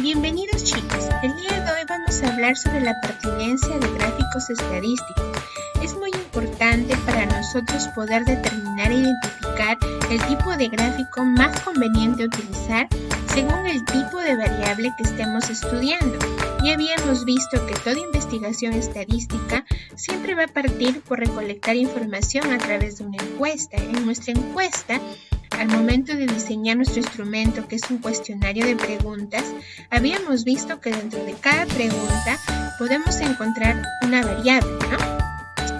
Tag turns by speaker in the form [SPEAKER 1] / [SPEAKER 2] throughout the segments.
[SPEAKER 1] Bienvenidos chicos, el día de hoy vamos a hablar sobre la pertinencia de gráficos estadísticos. Es muy importante para nosotros poder determinar e identificar el tipo de gráfico más conveniente utilizar según el tipo de variable que estemos estudiando. Ya habíamos visto que toda investigación estadística siempre va a partir por recolectar información a través de una encuesta. En nuestra encuesta, al momento de diseñar nuestro instrumento, que es un cuestionario de preguntas, habíamos visto que dentro de cada pregunta podemos encontrar una variable,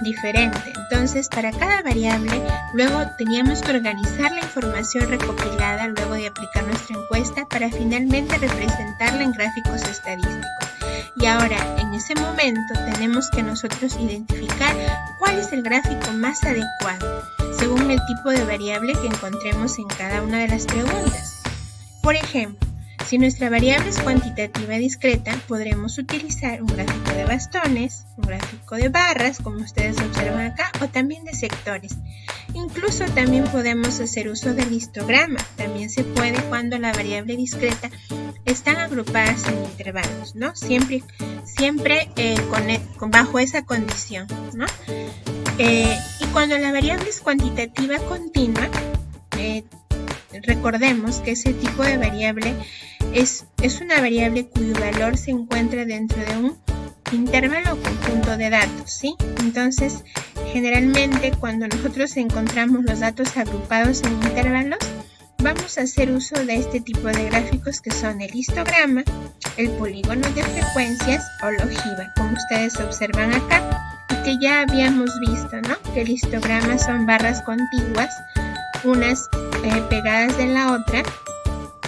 [SPEAKER 1] diferente. Entonces, para cada variable, luego teníamos que organizar la información recopilada luego de aplicar nuestra encuesta para finalmente representarla en gráficos estadísticos. Y ahora, en ese momento, tenemos que nosotros identificar cuál es el gráfico más adecuado según el tipo de variable que encontremos en cada una de las preguntas. Por ejemplo, si nuestra variable es cuantitativa discreta, podremos utilizar un gráfico de bastones, un gráfico de barras, como ustedes observan acá, o también de sectores. Incluso también podemos hacer uso del histograma. También se puede cuando la variable discreta están agrupadas en intervalos, ¿no? Siempre bajo esa condición, ¿no? Y cuando la variable es cuantitativa continua, recordemos que ese tipo de variable es una variable cuyo valor se encuentra dentro de un intervalo o conjunto de datos, ¿sí? Entonces, generalmente cuando nosotros encontramos los datos agrupados en intervalos, vamos a hacer uso de este tipo de gráficos que son el histograma, el polígono de frecuencias o la ojiva, como ustedes observan acá, y que ya habíamos visto, ¿no? Que el histograma son barras contiguas, unas pegadas de la otra,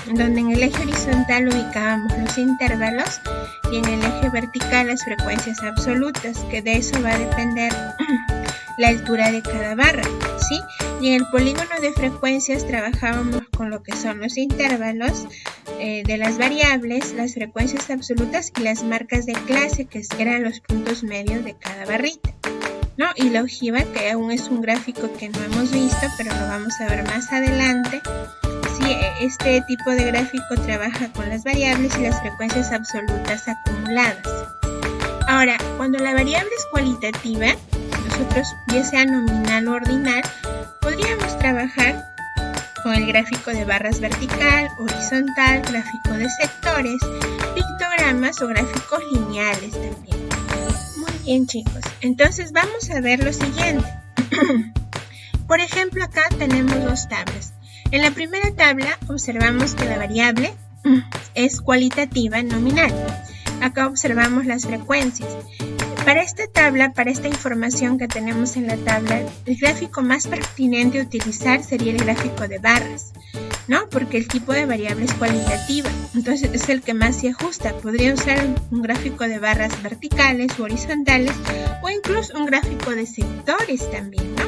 [SPEAKER 1] donde en el eje horizontal ubicábamos los intervalos y en el eje vertical las frecuencias absolutas, que de eso va a depender la altura de cada barra, ¿sí? Y en el polígono de frecuencias trabajábamos con lo que son los intervalos de las variables, las frecuencias absolutas y las marcas de clase, que eran los puntos medios de cada barrita, ¿no? Y la ojiva, que aún es un gráfico que no hemos visto, pero lo vamos a ver más adelante. Sí, este tipo de gráfico trabaja con las variables y las frecuencias absolutas acumuladas. Ahora, cuando la variable es cualitativa, nosotros, ya sea nominal o ordinal, podríamos trabajar con el gráfico de barras vertical, horizontal, gráfico de sectores, pictogramas o gráficos lineales también. Muy bien, chicos. Entonces vamos a ver lo siguiente. Por ejemplo, acá tenemos dos tablas. En la primera tabla observamos que la variable es cualitativa nominal. Acá observamos las frecuencias. Para esta tabla, para esta información que tenemos en la tabla, el gráfico más pertinente a utilizar sería el gráfico de barras, ¿no? Porque el tipo de variable es cualitativa, entonces es el que más se ajusta. Podría usar un gráfico de barras verticales o horizontales o incluso un gráfico de sectores también, ¿no?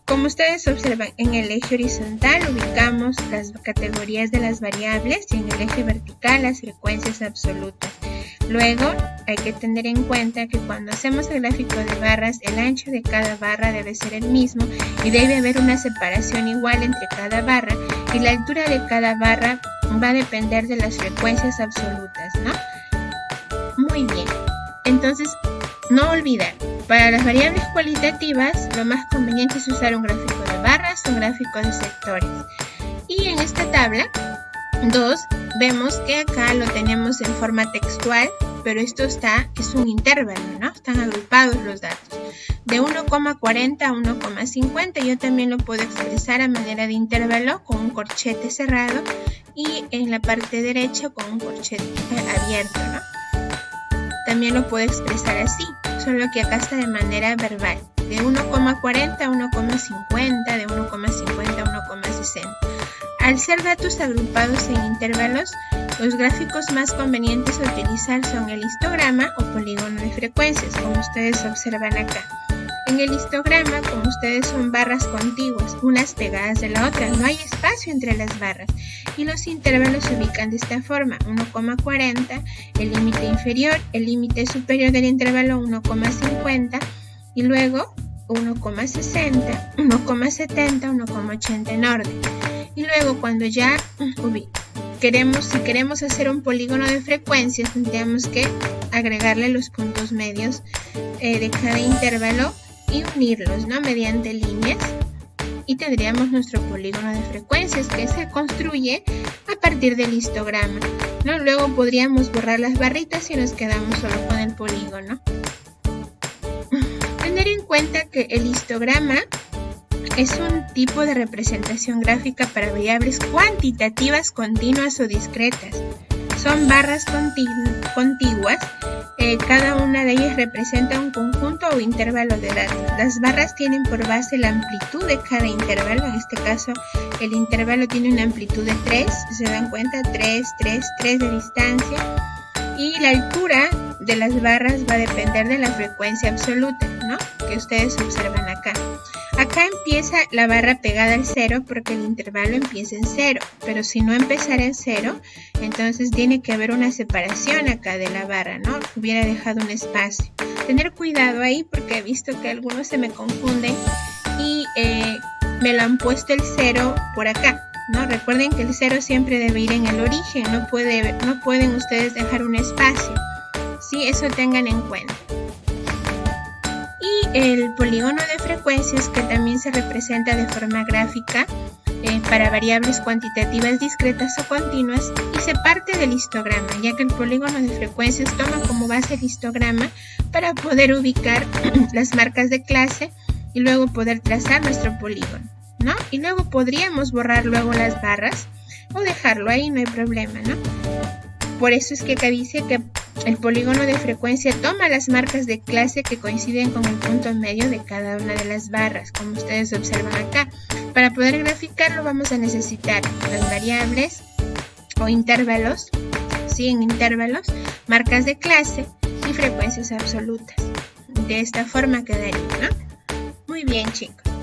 [SPEAKER 1] Como ustedes observan, en el eje horizontal ubicamos las categorías de las variables y en el eje vertical las frecuencias absolutas. Luego, hay que tener en cuenta que cuando hacemos el gráfico de barras, el ancho de cada barra debe ser el mismo y debe haber una separación igual entre cada barra, y la altura de cada barra va a depender de las frecuencias absolutas, ¿no? Muy bien. Entonces, no olvidar, para las variables cualitativas, lo más conveniente es usar un gráfico de barras o un gráfico de sectores. Y en esta tabla 2, vemos que acá lo tenemos en forma textual, pero esto es un intervalo, ¿no? Están agrupados los datos. De 1,40 a 1,50 yo también lo puedo expresar a manera de intervalo con un corchete cerrado y en la parte derecha con un corchete abierto, ¿no? También lo puedo expresar así, solo que acá está de manera verbal. De 1,40 a 1,50, de 1,50 a 1,60. Al ser datos agrupados en intervalos, los gráficos más convenientes a utilizar son el histograma o polígono de frecuencias, como ustedes observan acá. En el histograma, como ustedes son barras contiguas, unas pegadas de la otra, no hay espacio entre las barras y los intervalos se ubican de esta forma: 1,40, el límite inferior, el límite superior del intervalo 1,50 y luego 1,60, 1,70, 1,80 en orden. Y luego cuando ya si queremos hacer un polígono de frecuencias, tendríamos que agregarle los puntos medios de cada intervalo y unirlos, ¿no? Mediante líneas. Y tendríamos nuestro polígono de frecuencias que se construye a partir del histograma, ¿no? Luego podríamos borrar las barritas y nos quedamos solo con el polígono. Tener en cuenta que el histograma es un tipo de representación gráfica para variables cuantitativas, continuas o discretas. Son barras contiguas. Cada una de ellas representa un conjunto o intervalo de datos. Las barras tienen por base la amplitud de cada intervalo. En este caso, el intervalo tiene una amplitud de 3. ¿Se dan cuenta? 3 de distancia. Y la altura de las barras va a depender de la frecuencia absoluta, ¿no? Que ustedes observan acá. Acá empieza la barra pegada al 0 porque el intervalo empieza en 0, pero si no empezara en 0, entonces tiene que haber una separación acá de la barra, ¿no? Hubiera dejado un espacio. Tener cuidado ahí porque he visto que algunos se me confunden y me lo han puesto el 0 por acá, ¿no? Recuerden que el 0 siempre debe ir en el origen, no pueden ustedes dejar un espacio, ¿sí? Eso tengan en cuenta. Y el polígono de frecuencias, que también se representa de forma gráfica para variables cuantitativas discretas o continuas, y se parte del histograma, ya que el polígono de frecuencias toma como base el histograma para poder ubicar las marcas de clase y luego poder trazar nuestro polígono, ¿no? Y luego podríamos borrar luego las barras o dejarlo ahí, no hay problema, ¿no? Por eso es que acá dice que el polígono de frecuencia toma las marcas de clase que coinciden con el punto medio de cada una de las barras, como ustedes observan acá. Para poder graficarlo vamos a necesitar las variables o intervalos, ¿sí? En intervalos, marcas de clase y frecuencias absolutas. De esta forma quedaría, ¿no? Muy bien, chicos.